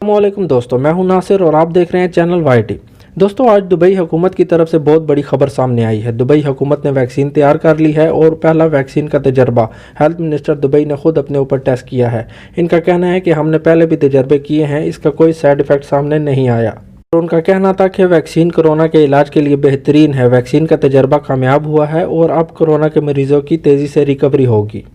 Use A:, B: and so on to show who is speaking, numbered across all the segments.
A: अस्सलामुअलैकुम दोस्तों, मैं हूं नासिर और आप देख रहे हैं चैनल YT। दोस्तों, आज दुबई हुकूमत की तरफ से बहुत बड़ी खबर सामने आई है। दुबई हुकूमत ने वैक्सीन तैयार कर ली है और पहला वैक्सीन का तजर्बा हेल्थ मिनिस्टर दुबई ने खुद अपने ऊपर टेस्ट किया है। इनका कहना है कि हमने पहले भी तजर्बे किए हैं, इसका कोई साइड इफ़ेक्ट सामने नहीं आया। और उनका कहना था कि वैक्सीन कोरोना के इलाज के लिए बेहतरीन है। वैक्सीन का तजर्बा कामयाब हुआ है और अब कोरोना के मरीजों की तेज़ी से रिकवरी होगी।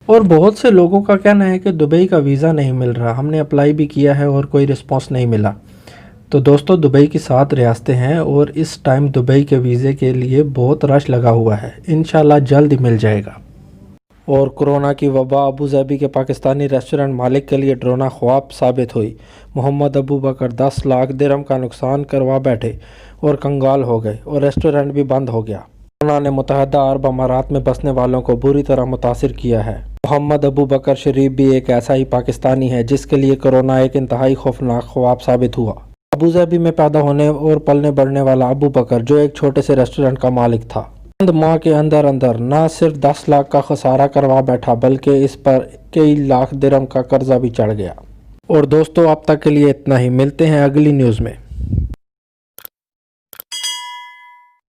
A: और बहुत से लोगों का कहना है कि दुबई का वीज़ा नहीं मिल रहा, हमने अप्लाई भी किया है और कोई रिस्पांस नहीं मिला। तो दोस्तों, दुबई की 7 रियासतें हैं और इस टाइम दुबई के वीज़े के लिए बहुत रश लगा हुआ है। इंशाल्लाह जल्द ही मिल जाएगा। और कोरोना की वबा अबू धाबी के पाकिस्तानी रेस्टोरेंट मालिक के लिए डरावना ख्वाब साबित हुई। मोहम्मद अबू बकर 10 लाख दिरहम का नुकसान करवा बैठे और कंगाल हो गए और रेस्टोरेंट भी बंद हो गया। कोरोना ने मुत्तहदा अरब अमारात में बसने वालों को बुरी तरह मुतासिर किया है। मोहम्मद अबू बकर शरीफ भी एक ऐसा ही पाकिस्तानी है जिसके लिए कोरोना एक इंतहाई खौफनाक ख्वाब साबित हुआ। अबू धाबी में पैदा होने और पलने बढ़ने वाला अबू बकर, जो एक छोटे से रेस्टोरेंट का मालिक था, चंद माह के अंदर अंदर न सिर्फ 10 लाख का खसारा करवा बैठा बल्कि इस पर कई लाख दिरहम का कर्जा भी चढ़ गया। और दोस्तों, अब तक के लिए इतना ही। मिलते हैं अगली न्यूज़ में।